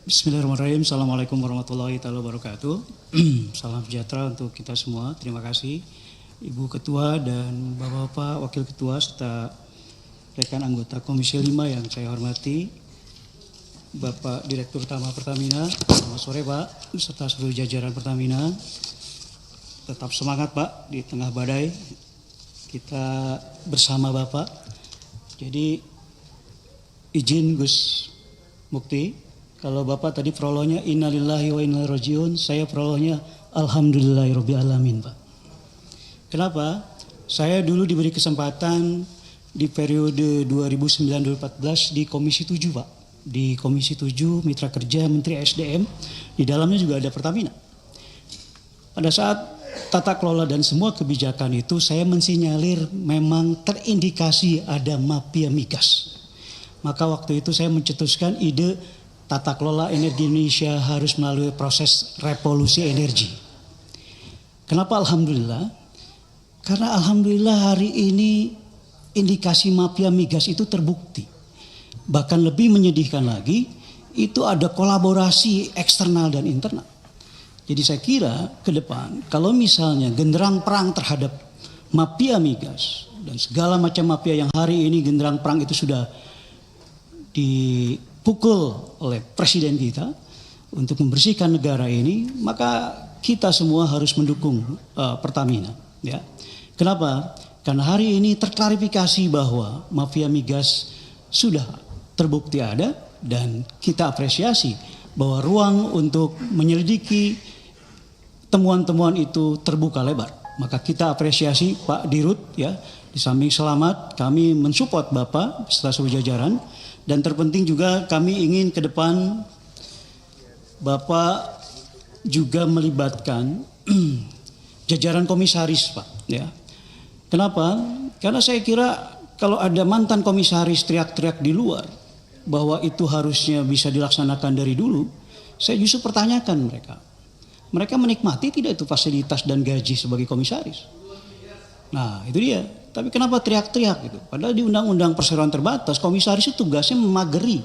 Bismillahirrahmanirrahim. Assalamualaikum warahmatullahi wabarakatuh. Salam sejahtera untuk kita semua. Terima kasih Ibu Ketua dan Bapak-Bapak Wakil Ketua serta rekan anggota Komisi 5 yang saya hormati. Bapak Direktur Utama Pertamina, selamat sore Pak, serta seluruh jajaran Pertamina. Tetap semangat Pak di tengah badai. Kita bersama Bapak. Jadi izin Gus Mukti. Kalau Bapak tadi prolognya innalillahi wa inna ilaihi rajiun, saya prolognya alhamdulillahirabbil alamin, Pak. Kenapa? Saya dulu diberi kesempatan di periode 2009-2014 di Komisi 7, Pak. Di Komisi 7 Mitra Kerja Menteri SDM, di dalamnya juga ada Pertamina. Pada saat tata kelola dan semua kebijakan itu saya mensinyalir memang terindikasi ada mafia migas. Maka waktu itu saya mencetuskan ide tata kelola energi Indonesia harus melalui proses revolusi energi. Kenapa alhamdulillah? Karena alhamdulillah hari ini indikasi mafia migas itu terbukti. Bahkan lebih menyedihkan lagi, itu ada kolaborasi eksternal dan internal. Jadi saya kira ke depan kalau misalnya genderang perang terhadap mafia migas dan segala macam mafia yang hari ini genderang perang itu sudah dipukul oleh presiden kita untuk membersihkan negara ini, maka kita semua harus mendukung Pertamina. Ya. Kenapa? Karena hari ini terklarifikasi bahwa mafia migas sudah terbukti ada dan kita apresiasi bahwa ruang untuk menyelidiki temuan-temuan itu terbuka lebar. Maka kita apresiasi Pak Dirut ya. Di samping selamat kami mensupport Bapak serta seluruh jajaran. Dan terpenting juga kami ingin ke depan Bapak juga melibatkan jajaran komisaris Pak. Ya. Kenapa? Karena saya kira kalau ada mantan komisaris teriak-teriak di luar bahwa itu harusnya bisa dilaksanakan dari dulu, saya justru pertanyakan mereka. Mereka menikmati tidak itu fasilitas dan gaji sebagai komisaris? Nah itu dia. Tapi kenapa teriak-teriak gitu? Padahal di Undang-Undang Perseroan Terbatas, komisaris itu tugasnya memageri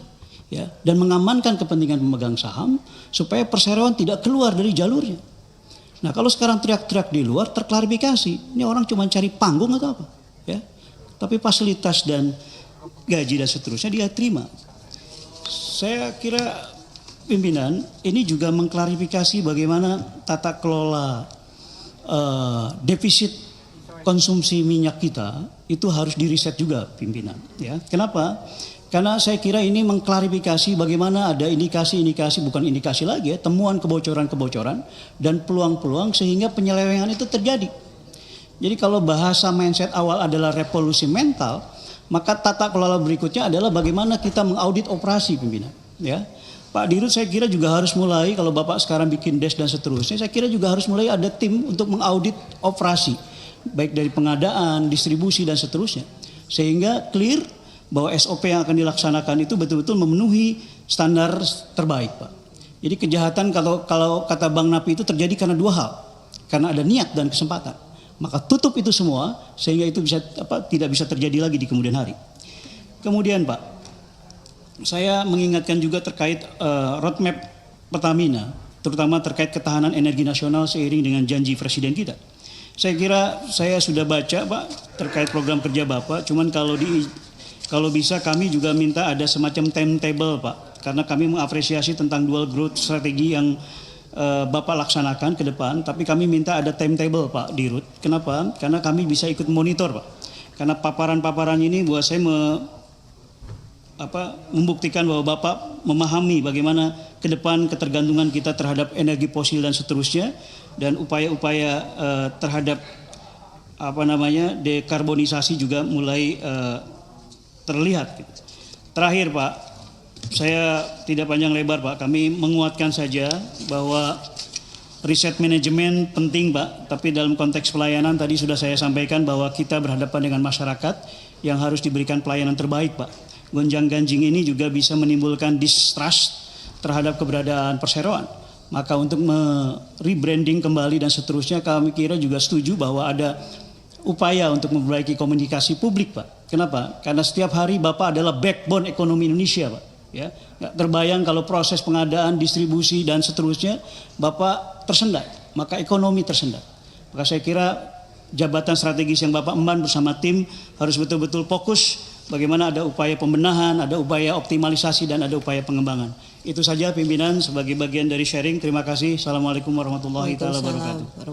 ya, dan mengamankan kepentingan pemegang saham supaya perseroan tidak keluar dari jalurnya. Nah kalau sekarang teriak-teriak di luar, terklarifikasi. Ini orang cuma cari panggung atau apa? Ya. Tapi fasilitas dan gaji dan seterusnya dia terima. Saya kira pimpinan ini juga mengklarifikasi bagaimana tata kelola defisit konsumsi minyak kita itu harus diriset juga pimpinan. Ya. Kenapa? Karena saya kira ini mengklarifikasi bagaimana ada indikasi-indikasi, bukan indikasi lagi ya, temuan kebocoran-kebocoran dan peluang-peluang sehingga penyelewengan itu terjadi. Jadi kalau bahasa mindset awal adalah revolusi mental, maka tata kelola berikutnya adalah bagaimana kita mengaudit operasi pimpinan. Ya. Pak Dirut saya kira juga harus mulai, kalau Bapak sekarang bikin desk dan seterusnya, saya kira juga harus mulai ada tim untuk mengaudit operasi. Baik dari pengadaan, distribusi dan seterusnya. Sehingga clear bahwa SOP yang akan dilaksanakan itu betul-betul memenuhi standar terbaik Pak. Jadi kejahatan kalau kata Bang Napi itu terjadi karena dua hal. Karena ada niat dan kesempatan. Maka tutup itu semua sehingga itu bisa tidak bisa terjadi lagi di kemudian hari. Kemudian Pak, saya mengingatkan juga terkait roadmap Pertamina, terutama terkait ketahanan energi nasional seiring dengan janji presiden kita. Saya kira saya sudah baca Pak terkait program kerja Bapak, cuman kalau bisa kami juga minta ada semacam timetable Pak, karena kami mengapresiasi tentang dual growth strategi yang Bapak laksanakan ke depan, tapi kami minta ada timetable Pak Dirut. Kenapa? Karena kami bisa ikut monitor Pak. Karena paparan-paparan ini buat saya membuktikan bahwa Bapak memahami bagaimana ke depan ketergantungan kita terhadap energi fosil dan seterusnya, dan upaya-upaya terhadap dekarbonisasi juga mulai terlihat. Terakhir Pak, saya tidak panjang lebar Pak, kami menguatkan saja bahwa riset manajemen penting Pak, tapi dalam konteks pelayanan tadi sudah saya sampaikan bahwa kita berhadapan dengan masyarakat yang harus diberikan pelayanan terbaik Pak. Gonjang-ganjing ini juga bisa menimbulkan distrust terhadap keberadaan perseroan. Maka untuk rebranding kembali dan seterusnya kami kira juga setuju bahwa ada upaya untuk memperbaiki komunikasi publik Pak. Kenapa? Karena setiap hari Bapak adalah backbone ekonomi Indonesia Pak. Ya, nggak terbayang kalau proses pengadaan, distribusi dan seterusnya Bapak tersendat, maka ekonomi tersendat. Maka saya kira jabatan strategis yang Bapak emban bersama tim harus betul-betul fokus bagaimana ada upaya pembenahan, ada upaya optimalisasi dan ada upaya pengembangan. Itu saja pimpinan sebagai bagian dari sharing. Terima kasih. Assalamualaikum warahmatullahi wabarakatuh.